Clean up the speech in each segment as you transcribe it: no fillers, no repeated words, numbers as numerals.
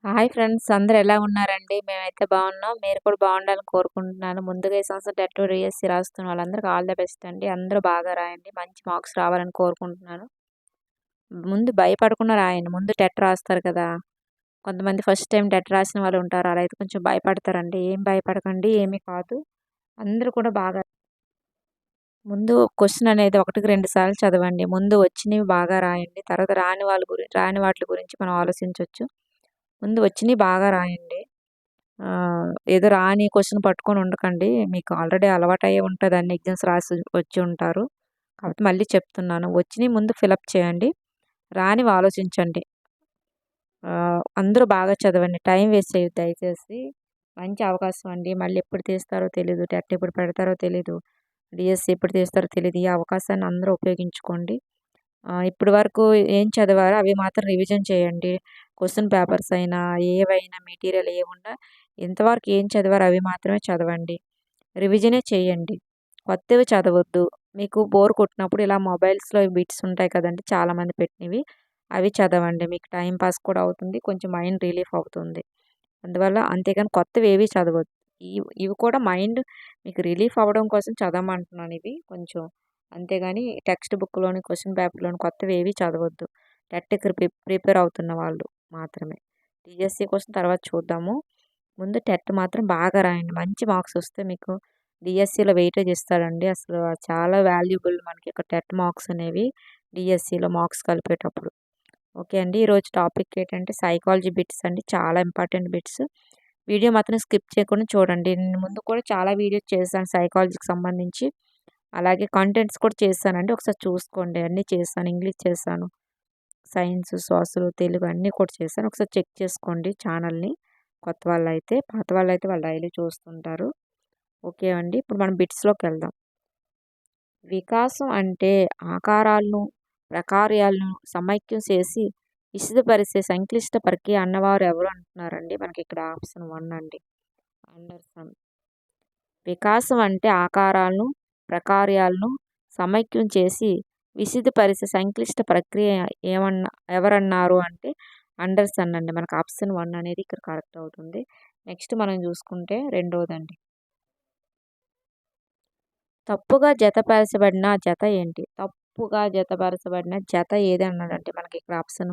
Hi friends, అందరూ ఎలా ఉన్నారండి? మేమైతే బాగున్నాం. మీరు కూడా బాగుండాలని కోరుకుంటున్నాను. ముందుగా ఈ సంవత్సరం టెట్ డిఎస్సి రాస్తున్న వాళ్ళందరికీ ఆల్ ద బెస్ట్ అండి. అందరూ బాగా రాయండి. మంచి మార్క్స్ రావాలని కోరుకుంటున్నాను. ముందు భయపడకుండా రాయండి. ముందు టెట్ రాస్తారు కదా! కొంతమంది ఫస్ట్ టైం టెట్ రాసిన వాళ్ళు ఉంటారు. అలా అయితే కొంచెం భయపడతారండి. ఏం భయపడకండి. ఏమీ కాదు. అందరూ కూడా బాగా ముందు క్వెషన్ అనేది ఒకటికి 2 సార్లు చదవండి. ముందు వచ్చినవి బాగా రాయండి. తర్వాత రాని వాటి గురించి మనం ఆలోచించొచ్చు. ముందు వచ్చినవి బాగా రాయండి. ఏదో రాని క్వెషన్ పట్టుకొని ఉండకండి. మీకు ఆల్రెడీ అలవాటయ్యే ఉంటది. అన్ని ఎగ్జామ్స్ రాసి వచ్చి ఉంటారు. కాబట్టి మళ్ళీ చెప్తున్నాను. వచ్చినయి ముందు ఫిలప్ చేయండి. రానివి ఆలోచించండి. అందరూ బాగా చదవండి. టైం వేస్ట్ చేయొద్దు దయచేసి. మంచి అవకాశం అండి. మళ్ళీ ఎప్పుడు తీస్తారో తెలీదు. టెట్ ఎప్పుడు పెడతారో తెలీదు. డీఎస్సీ ఎప్పుడు తీస్తారో తెలీదు. ఈ అవకాశాన్ని అందరూ ఉపయోగించుకోండి. ఇప్పటి వరకు ఏం చదివారో అవి మాత్రం రివిజన్ చేయండి. క్వెషన్ పేపర్స్ అయినా, ఏవైనా మెటీరియల్ ఏమున్నా ఇంతవరకు ఏం చదివారో అవి మాత్రమే చదవండి. రివిజనే చేయండి. కొత్తవి చదవొద్దు. మీకు బోర్ కొట్టినప్పుడు ఇలా మొబైల్స్‌లో బిట్స్ ఉంటాయి కదండీ! చాలామంది పెట్టినవి. అవి చదవండి. మీకు టైమ్ పాస్ కూడా అవుతుంది. కొంచెం మైండ్ రిలీఫ్ అవుతుంది. అందువల్ల అంతేగాని కొత్తవేవి చదవొద్దు. ఇవి కూడా మైండ్ మీకు రిలీఫ్ అవ్వడం కోసం చదవమంటున్నాను ఇవి కొంచెం. అంతేగాని టెక్స్ట్ బుక్‌లోని, క్వెషన్ పేపర్‌లోని కొత్తవేవి చదవొద్దు. టెట్‌కి ప్రిపేర్ అవుతున్న వాళ్ళు మాత్రమే. డీఎస్సీ కోసం తర్వాత చూద్దాము. ముందు టెట్ మాత్రం బాగా రాయండి. మంచి మార్క్స్ వస్తే మీకు డీఎస్సీలో వెయిటేజ్ ఇస్తాడండి. అసలు చాలా వాల్యుబుల్ మనకి ఇక్కడ టెట్ మార్క్స్ అనేవి డీఎస్సీలో మార్క్స్ కలిపేటప్పుడు. ఓకే అండి. ఈరోజు టాపిక్ ఏంటంటే సైకాలజీ బిట్స్ అండి. చాలా ఇంపార్టెంట్ బిట్స్. వీడియో మాత్రం స్కిప్ చేయకుండా చూడండి. నేను ముందు కూడా చాలా వీడియోస్ చేశాను సైకాలజీకి సంబంధించి. అలాగే కంటెంట్స్ కూడా చేశానండి. ఒకసారి చూసుకోండి. అన్నీ చేశాను. ఇంగ్లీష్ చేశాను. సైన్స్, సోషల్, తెలుగు అన్నీ కూడా చేశాను. ఒకసారి చెక్ చేసుకోండి ఛానల్‌ని. కొత్త వాళ్ళైతే. పాత వాళ్ళైతే వాళ్ళు డైలీ చూస్తుంటారు. ఓకే అండి. ఇప్పుడు మనం బిట్స్‌లోకెళ్దాం. వికాసం అంటే ఆకారాలను, ప్రకార్యాలను సమైక్యం చేసి విశదపరిచే సంక్లిష్ట ప్రక్రియ అన్నవారు ఎవరు అంటున్నారండి? మనకి ఇక్కడ ఆప్షన్ 1 అండి. అండర్సన్. వికాసం అంటే ఆకారాలను, ప్రకార్యాలను సమైక్యం చేసి విశదపరిచే సంక్లిష్ట ప్రక్రియ ఎవరన్నారు అంటే అండర్సన్ అండి. మనకు ఆప్షన్ 1 అనేది ఇక్కడ కరెక్ట్ అవుతుంది. నెక్స్ట్ మనం చూసుకుంటే రెండోదండి. తప్పుగా జతపరచబడిన జత ఏంటి? తప్పుగా జతపరచబడిన జత ఏది అన్నాడంటే మనకి ఇక్కడ ఆప్షన్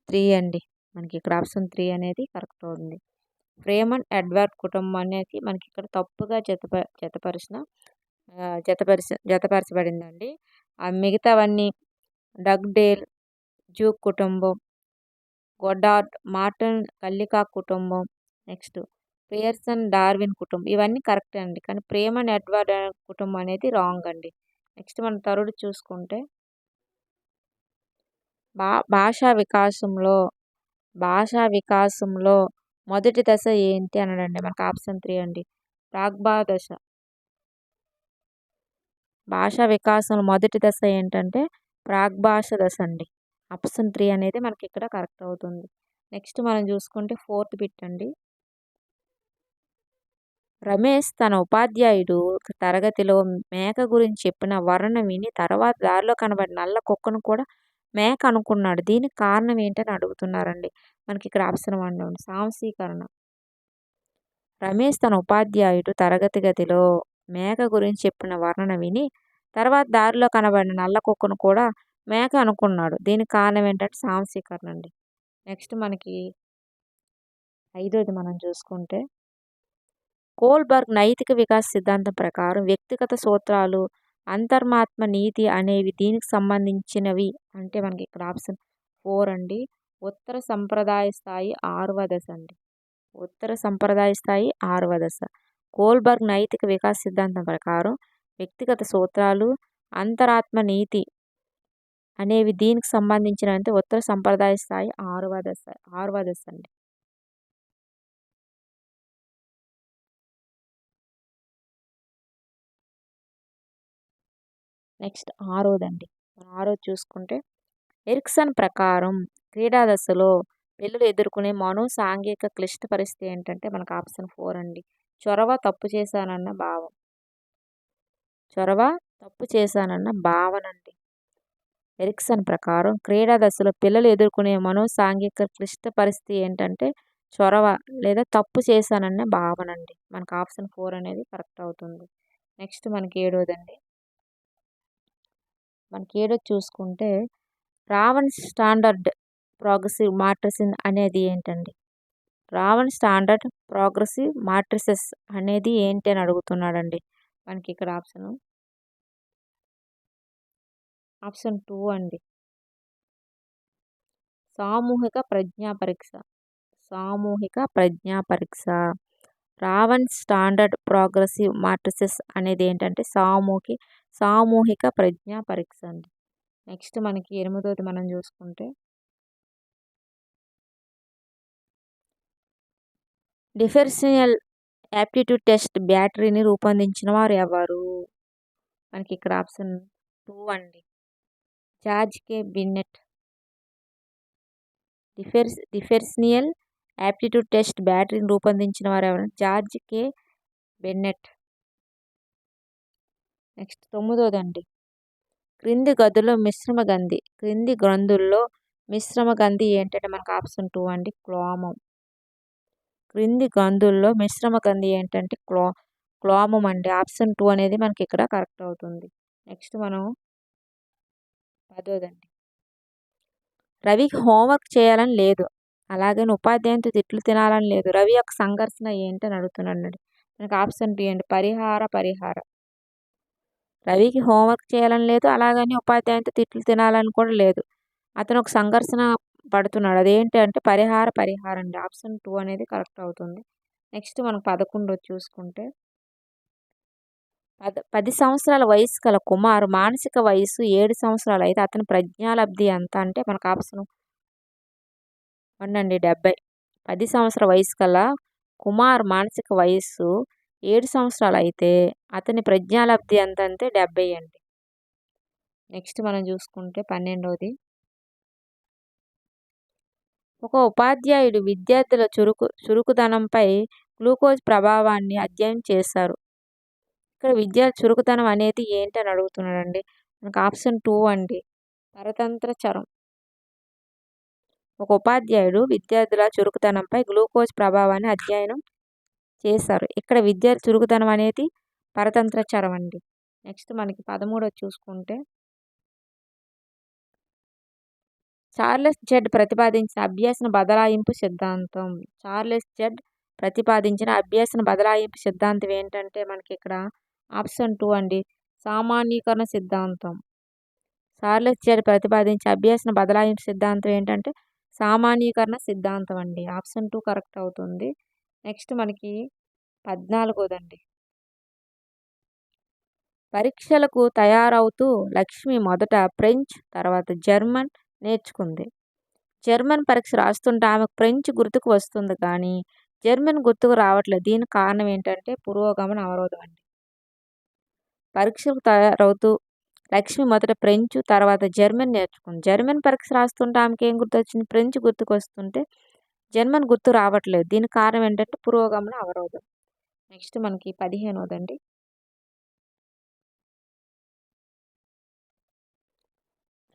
3 అండి. మనకి ఇక్కడ ఆప్షన్ 3 అనేది కరెక్ట్ అవుతుంది. ఫ్రేమన్ ఎడ్వర్డ్ కుటుంబం అనేది మనకి ఇక్కడ తప్పుగా జతపరిచిన జతపరచబడిందండి. మిగతావన్నీ డగ్డేల్, జ్యూక్ కుటుంబం, గొడార్డ్, మార్టిన్ కల్లికాక్ కుటుంబం, నెక్స్ట్ పియర్సన్ డార్విన్ కుటుంబం ఇవన్నీ కరెక్టే అండి. కానీ ఫ్రేమన్ ఎడ్వర్డ్ కుటుంబం అనేది రాంగ్ అండి. నెక్స్ట్ మనం థర్డ్ చూసుకుంటే భాషా వికాసంలో భాషా వికాసంలో మొదటి దశ ఏంటి అన్నాడండి. మనకు ఆప్షన్ 3 అండి. ప్రాగ్భా దశ. భాషా వికాసంలో మొదటి దశ ఏంటంటే ప్రాగ్భాష దశ అండి. ఆప్షన్ 3 అనేది మనకి ఇక్కడ కరెక్ట్ అవుతుంది. నెక్స్ట్ మనం చూసుకుంటే ఫోర్త్ బిట్ అండి. రమేష్ తన ఉపాధ్యాయుడు తరగతిలో మేక గురించి చెప్పిన వర్ణన విని తర్వాత దారిలో కనబడిన నల్ల కుక్కను కూడా మేక అనుకున్నాడు. దీనికి కారణం ఏంటని అడుగుతున్నారండి. మనకి ఇక్కడ ఆప్షన్ 1 ఉంది. సాంశీకరణ. రమేష్ తన ఉపాధ్యాయుడు తరగతి గదిలో మేక గురించి చెప్పిన వర్ణన విని తర్వాత దారిలో కనబడిన నల్ల కుక్కను కూడా మేక అనుకున్నాడు. దీనికి కారణం ఏంటంటే సాంశీకరణ అండి. నెక్స్ట్ మనకి ఐదోది మనం చూసుకుంటే కోల్బర్గ్ నైతిక వికాస సిద్ధాంతం ప్రకారం వ్యక్తిగత సూత్రాలు, అంతర్మాత్మ నీతి అనేవి దీనికి సంబంధించినవి అంటే మనకి ఇక్కడ ఆప్షన్ 4 అండి. ఉత్తర సంప్రదాయ స్థాయి 6వ దశ అండి. ఉత్తర సంప్రదాయ స్థాయి 6వ దశ. కోల్బర్గ్ నైతిక వికాస సిద్ధాంతం ప్రకారం వ్యక్తిగత సూత్రాలు, అంతరాత్మ నీతి అనేవి దీనికి సంబంధించినవంటే ఉత్తర సంప్రదాయ స్థాయి 6వ దశ అండి. నెక్స్ట్ ఆరోదండి. ఆరోది చూసుకుంటే ఎరిక్సన్ ప్రకారం క్రీడా దశలో పిల్లలు ఎదుర్కొనే సాంఘిక క్లిష్ట పరిస్థితి ఏంటంటే మనకు ఆప్షన్ 4 అండి. చొరవ తప్పు చేశానన్న భావం. చొరవ తప్పు చేశానన్న భావనండి. ఎరిక్సన్ ప్రకారం క్రీడా దశలో పిల్లలు ఎదుర్కొనే సాంఘిక క్లిష్ట పరిస్థితి ఏంటంటే చొరవ లేదా తప్పు చేశాననే భావన అండి. మనకు ఆప్షన్ 4 అనేది కరెక్ట్ అవుతుంది. నెక్స్ట్ మనకి ఏడోదండి. మనకి ఏడోది చూసుకుంటే రావణ్ స్టాండర్డ్ ప్రోగ్రెసివ్ మాట్రిసిన్ అనేది ఏంటండి? రావణ్ స్టాండర్డ్ ప్రోగ్రెసివ్ మాట్రిసెస్ అనేది ఏంటి అని అడుగుతున్నాడండి. మనకి ఇక్కడ ఆప్షన్ 2 అండి. సామూహిక ప్రజ్ఞా పరీక్ష. సామూహిక ప్రజ్ఞా పరీక్ష. రావణ్ స్టాండర్డ్ ప్రోగ్రెసివ్ మాట్రిసెస్ అనేది ఏంటంటే సామూహిక ప్రజ్ఞా పరీక్ష అండి. నెక్స్ట్ మనకి ఎనిమిదోది మనం చూసుకుంటే డిఫరెన్షియల్ యాప్టిట్యూడ్ టెస్ట్ బ్యాటరీని రూపొందించిన వారు ఎవరు? మనకి ఇక్కడ ఆప్షన్ 2 అండి. జార్జ్ కే బిన్నెట్. డిఫరెన్షియల్ యాప్టిట్యూడ్ టెస్ట్ బ్యాటరీని రూపొందించిన వారు ఎవరు? జార్జ్ కే బెన్నెట్. నెక్స్ట్ 9దండి. క్రింది గ్రంథుల్లో మిశ్రమ గంధి ఏంటంటే మనకు ఆప్షన్ 2 అండి. క్లోమం. క్రింది గ్రంథుల్లో మిశ్రమ గంధి ఏంటంటే క్లోమం అండి. ఆప్షన్ 2 అనేది మనకి ఇక్కడ కరెక్ట్ అవుతుంది. నెక్స్ట్ మనం 10దండి. రవికి హోంవర్క్ చేయాలని లేదు, అలాగని ఉపాధ్యాయునితో తిట్లు తినాలని లేదు. రవి యొక్క సంఘర్షణ ఏంటని అడుగుతున్నాడు. మనకి ఆప్షన్ 3 అండి. పరిహార. రవికి హోంవర్క్ చేయాలని లేదు, అలాగని ఉపాధ్యాయునితో తిట్లు తినాలని కూడా లేదు. అతను ఒక సంఘర్షణ పడుతున్నాడు. అదేంటి అంటే పరిహారం అండి. ఆప్షన్ 2 అనేది కరెక్ట్ అవుతుంది. నెక్స్ట్ మనం 11 చూసుకుంటే 10 సంవత్సరాల వయసు గల కుమారు మానసిక వయసు 7 సంవత్సరాలు అయితే అతని ప్రజ్ఞాలబ్ధి ఎంత అంటే మనకు ఆప్షన్ 1 అండి. 70. 10 సంవత్సరాల వయసు గల కుమార్ మానసిక వయస్సు 7 సంవత్సరాలు అయితే అతని ప్రజ్ఞాలబ్ధి ఎంత అంటే 70 అండి. నెక్స్ట్ మనం చూసుకుంటే 12ది. ఒక ఉపాధ్యాయుడు విద్యార్థుల చురుకుదనంపై గ్లూకోజ్ ప్రభావాన్ని అధ్యయనం చేశారు. ఇక్కడ విద్యార్థి చురుకుదనం అనేది ఏంటి అని అడుగుతున్నాడండి. మనకు ఆప్షన్ 2 అండి. పరతంత్ర చరం. ఒక ఉపాధ్యాయుడు విద్యార్థుల చురుకుదనంపై గ్లూకోజ్ ప్రభావాన్ని అధ్యయనం చేశారు. ఇక్కడ విద్యార్థి చురుకుదనం అనేది పరతంత్ర చరం అండి. నెక్స్ట్ మనకి 13 చూసుకుంటే చార్లెస్ జెడ్ ప్రతిపాదించిన అభ్యసన బదలాయింపు సిద్ధాంతం. చార్లెస్ జెడ్ ప్రతిపాదించిన అభ్యసన బదలాయింపు సిద్ధాంతం ఏంటంటే మనకి ఇక్కడ ఆప్షన్ 2 అండి. సామాన్యీకరణ సిద్ధాంతం. చార్లెస్ జెడ్ ప్రతిపాదించిన అభ్యసన బదలాయింపు సిద్ధాంతం ఏంటంటే సామాన్యీకరణ సిద్ధాంతం అండి. ఆప్షన్ 2 కరెక్ట్ అవుతుంది. నెక్స్ట్ మనకి 14దండి. పరీక్షలకు తయారవుతూ లక్ష్మి మొదట ఫ్రెంచ్, తర్వాత జర్మన్ నేర్చుకుంది. జర్మన్ పరీక్ష రాస్తుంటే ఆమెకు ఫ్రెంచ్ గుర్తుకు వస్తుంది కానీ జర్మన్ గుర్తుకు రావట్లేదు. దీనికి కారణం ఏంటంటే పురోగమన అవరోధం అండి. పరీక్షలకు తయారవుతూ లక్ష్మి మొదట ఫ్రెంచ్, తర్వాత జర్మన్ నేర్చుకుంది. జర్మన్ పరీక్ష రాస్తుంటే ఆమెకి ఏం గుర్తొచ్చింది? ఫ్రెంచ్ గుర్తుకు వస్తుంటే జర్మన్ గుర్తు రావట్లేదు. దీనికి కారణం ఏంటంటే పురోగమన అవరోధం. నెక్స్ట్ మనకి 15దండి.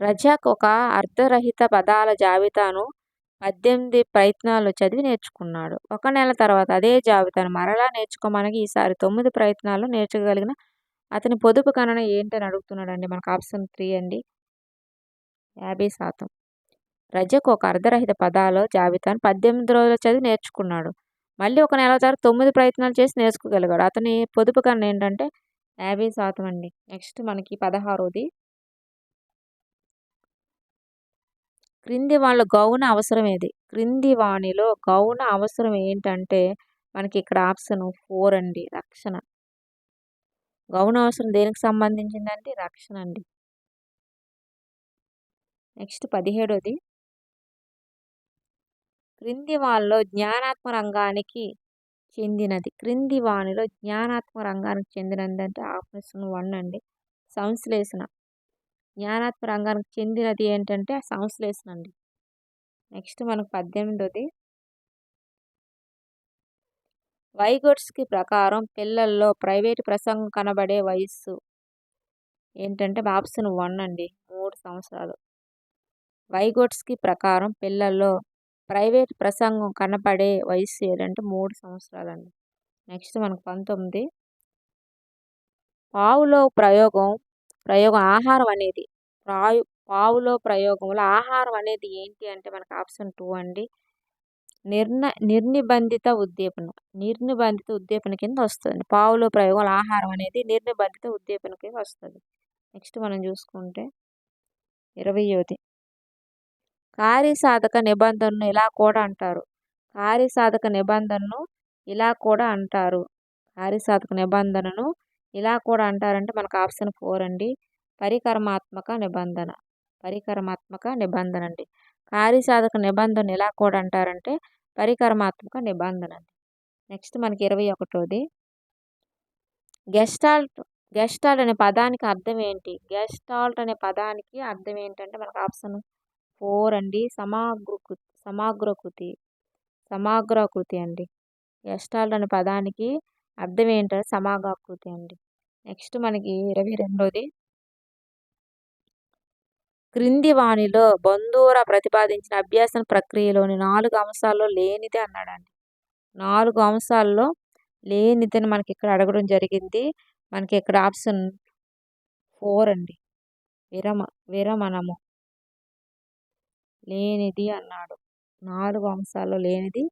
రజాక్ ఒక అర్ధరహిత పదాల జాబితాను 18 ప్రయత్నాలు చదివి నేర్చుకున్నాడు. 1 నెల తర్వాత అదే జాబితాను మరలా నేర్చుకోమనగా ఈసారి 9 ప్రయత్నాల్లో నేర్చుకోగలిగిన అతని పొదుపు గణన ఏంటని అడుగుతున్నాడండి. మనకు ఆప్షన్ 3 అండి. 50%. రజాక్ ఒక అర్ధరహిత పదాల జాబితాను 18 రోజులు చదివి నేర్చుకున్నాడు. మళ్ళీ 1 నెల తర్వాత 9 ప్రయత్నాలు చేసి నేర్చుకోగలిగాడు. అతని పొదుపు గణన ఏంటంటే 50% అండి. నెక్స్ట్ మనకి 16ది. క్రింది వానిలో గౌణ అవసరం ఏది? క్రింది వానిలో గౌణ అవసరం ఏంటంటే మనకి ఇక్కడ ఆప్షన్ 4 అండి. రక్షణ. గౌణ అవసరం దేనికి సంబంధించిందండి? రక్షణ అండి. నెక్స్ట్ 17ది. క్రింది వానిలో జ్ఞానాత్మక రంగానికి చెందినది. క్రింది వానిలో జ్ఞానాత్మక రంగానికి చెందినది అంటే ఆప్షన్ 1 అండి. సంశ్లేషణ. జ్ఞానాత్మక రంగానికి చెందినది ఏంటంటే సంశ్లేషణ అండి. నెక్స్ట్ మనకు 18ది. వైగోట్స్కి ప్రకారం పిల్లల్లో ప్రైవేటు ప్రసంగం కనబడే వయస్సు ఏంటంటే ఆప్షన్ 1 అండి. 3 సంవత్సరాలు. వైగోట్స్కి ప్రకారం పిల్లల్లో ప్రైవేట్ ప్రసంగం కనపడే వయస్సు ఏదంటే 3 సంవత్సరాలండి. నెక్స్ట్ మనకు 19 పావులో ప్రయోగం ఆహారం అనేది. ప్రాయు పావులో ప్రయోగంలో ఆహారం అనేది ఏంటి అంటే మనకు ఆప్షన్ 2 అండి. నిర్నిబంధిత ఉద్దీపన. నిర్నిబంధిత ఉద్దీపన కింద వస్తదండి. పావులో ప్రయోగంలో ఆహారం అనేది నిర్నిబంధిత ఉద్దీపన కింద వస్తది. నెక్స్ట్ మనం చూసుకుంటే 20ది కార్యసాధక నిబంధనను ఇలా కూడా అంటారు. కార్యసాధక నిబంధనను ఇలా కూడా అంటారు. కార్యసాధక నిబంధనను ఇలా కూడా అంటారంటే మనకు ఆప్షన్ 4 అండి. పరికరమాత్మక నిబంధన. పరికరమాత్మక నిబంధన అండి. కార్యసాధక నిబంధనను ఎలా కూడా అంటారంటే పరికరమాత్మక నిబంధన అండి. నెక్స్ట్ మనకి 21ది గెస్టాల్ట్. గెస్టాల్ట్ అనే పదానికి అర్థం ఏంటి? గెస్టాల్ట్ అనే పదానికి అర్థం ఏంటంటే మనకు ఆప్షన్ 4 అండి. సమాగ్రకృతి అండి. గెస్టాల్ట్ అనే పదానికి అర్థం ఏంటంటే సమాగ్రకృతి అండి. నెక్స్ట్ మనకి 22ది క్రింది వానిలో బందూరా ప్రతిపాదించిన అభ్యాసన ప్రక్రియలోని 4 అంశాల్లో లేనిది అన్నాడండి. 4 అంశాల్లో లేనిదని మనకి ఇక్కడ అడగడం జరిగింది. మనకి ఇక్కడ ఆప్షన్ 4 అండి. విరమణము లేనిది అన్నాడు. 4 అంశాల్లో లేనిది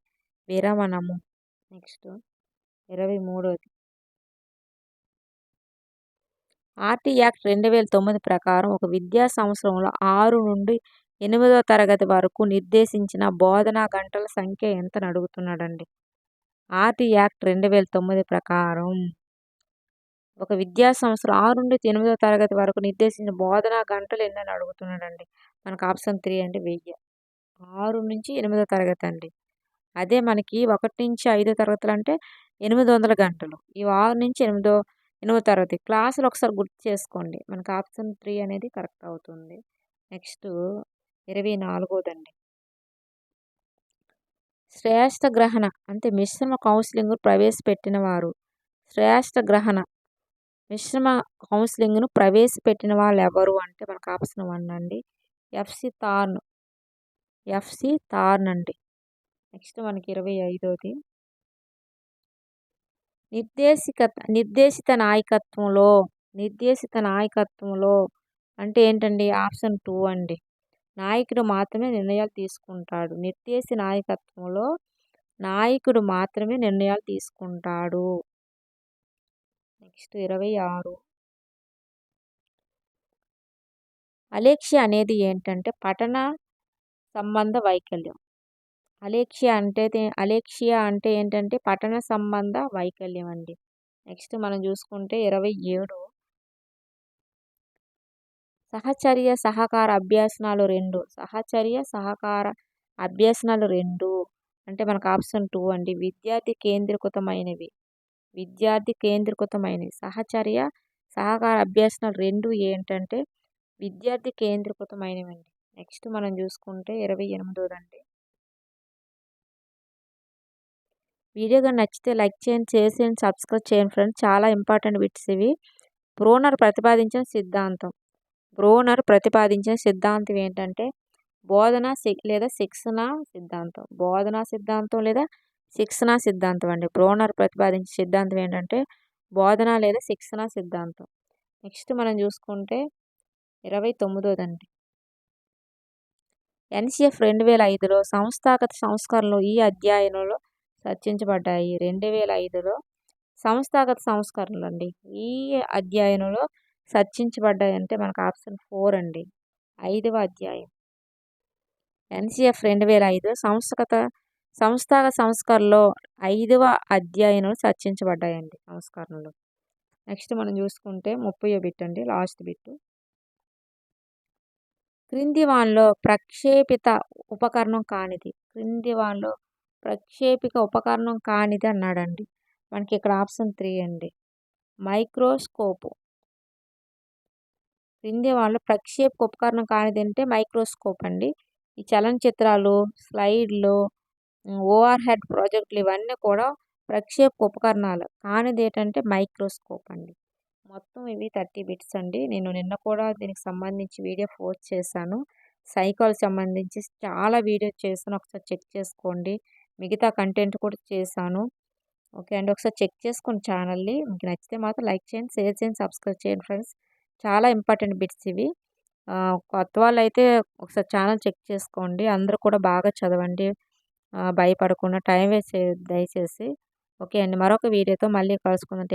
విరమణము. నెక్స్ట్ 23ది ఆర్టీ యాక్ట్ 2009 ప్రకారం ఒక విద్యా సంవత్సరంలో 6 నుండి 8వ తరగతి వరకు నిర్దేశించిన బోధనా గంటల సంఖ్య ఎంతని అడుగుతున్నాడండి. ఆర్టీ యాక్ట్ 2009 ప్రకారం ఒక విద్యా సంవత్సరం 6 నుండి 8వ తరగతి వరకు నిర్దేశించిన బోధనా గంటలు ఎన్నని అడుగుతున్నాడండి. మనకు ఆప్షన్ 3 అండి 1000. 6 నుంచి 8వ తరగతి అండి. అదే మనకి 1 నుంచి 5వ తరగతులు అంటే 800 గంటలు. ఈ 6 నుంచి 8వ తరగతి క్లాసులు ఒకసారి గుర్తు చేసుకోండి. మనకు ఆప్షన్ 3 అనేది కరెక్ట్ అవుతుంది. నెక్స్ట్ 24దండి శ్రేష్ఠ గ్రహణ అంటే మిశ్రమ కౌన్సిలింగ్ ప్రవేశపెట్టిన వారు. శ్రేష్ఠ గ్రహణ మిశ్రమ కౌన్సిలింగ్ను ప్రవేశపెట్టిన వాళ్ళు ఎవరు అంటే మనకు ఆప్షన్ 1 అండి. ఎఫ్సి థార్న్ అండి. నెక్స్ట్ మనకి 25ది నిర్దేశిత నాయకత్వంలో అంటే ఏంటండి ఆప్షన్ 2 అండి. నాయకుడు మాత్రమే నిర్ణయాలు తీసుకుంటాడు. నిర్దేశిత నాయకత్వంలో నాయకుడు మాత్రమే నిర్ణయాలు తీసుకుంటాడు. నెక్స్ట్ 26 అలెక్సియా అనేది ఏంటంటే పఠన సంబంధ వైకల్యం. అలెక్సియా అంటే ఏంటంటే పఠన సంబంధ వైకల్యం అండి. నెక్స్ట్ మనం చూసుకుంటే 27 సహచర్య సహకార అభ్యాసనాలు 2. సహచర్య సహకార అభ్యాసనాలు 2 అంటే మనకు ఆప్షన్ 2 అండి. విద్యార్థి కేంద్రీకృతమైనవి. సహచర్య సహకార అభ్యాసనాలు 2 ఏంటంటే విద్యార్థి కేంద్రీకృతమైనవి అండి. నెక్స్ట్ మనం చూసుకుంటే 28దండి వీడియో కానీ నచ్చితే లైక్ చేయండి, షేర్ చేయండి, సబ్స్క్రైబ్ చేయండి ఫ్రెండ్స్. చాలా ఇంపార్టెంట్ బిట్స్ ఇవి. బ్రోనర్ ప్రతిపాదించిన సిద్ధాంతం ఏంటంటే బోధన లేదా శిక్షణ సిద్ధాంతం. బోధనా సిద్ధాంతం లేదా శిక్షణ సిద్ధాంతం అండి. బ్రోనర్ ప్రతిపాదించిన సిద్ధాంతం ఏంటంటే బోధన లేదా శిక్షణ సిద్ధాంతం. నెక్స్ట్ మనం చూసుకుంటే 29దండి ఎన్సిఎఫ్ 2005లో సంస్థాగత సంస్కరణలు ఈ అధ్యయనంలో చర్చించబడ్డాయి. 2005లో సంస్థాగత సంస్కరణలు అండి ఈ అధ్యయనంలో చర్చించబడ్డాయి అంటే మనకు ఆప్షన్ 4 అండి. 5వ అధ్యాయం ఎన్సిఎఫ్ 2005 సంస్థాగత సంస్కరణలో 5వ అధ్యయనంలో చర్చించబడ్డాయండి సంస్కరణలు. నెక్స్ట్ మనం చూసుకుంటే 30వ బిట్ అండి లాస్ట్ బిట్ క్రింది వానిలో ప్రక్షేపిత ఉపకరణం కానిది అన్నాడండి. మనకి ఇక్కడ ఆప్షన్ 3 అండి మైక్రోస్కోప్. క్రింది వానిలో ప్రక్షేపక ఉపకరణం కానిది అంటే మైక్రోస్కోప్ అండి. ఈ చలనచిత్రాలు, స్లైడ్లు, ఓవర్ హెడ్ ప్రాజెక్టులు ఇవన్నీ కూడా ప్రక్షేపక ఉపకరణాలు. కానిది ఏంటంటే మైక్రోస్కోప్ అండి. మొత్తం ఇవి 30 బిట్స్ అండి. నేను నిన్న కూడా దీనికి సంబంధించి వీడియో పోస్ట్ చేశాను. సైకాలజీ సంబంధించి చాలా వీడియోస్ చేశాను. ఒకసారి చెక్ చేసుకోండి. మిగతా కంటెంట్ కూడా చేశాను. ఓకే అండి. ఒకసారి చెక్ చేసుకోండి ఛానల్‌ని. మీకు నచ్చితే మాత్రం లైక్ చేయండి, షేర్ చేయండి, సబ్స్క్రైబ్ చేయండి ఫ్రెండ్స్. చాలా ఇంపార్టెంట్ బిట్స్ ఇవి. కొత్త వాళ్ళైతే ఒకసారి ఛానల్ చెక్ చేసుకోండి. అందరూ కూడా బాగా చదవండి. భయపడకుండా టైం వేస్ట్ చేయొద్దు దయచేసి. ఓకే అండి. మరొక వీడియోతో మళ్ళీ కలుసుకుందాం.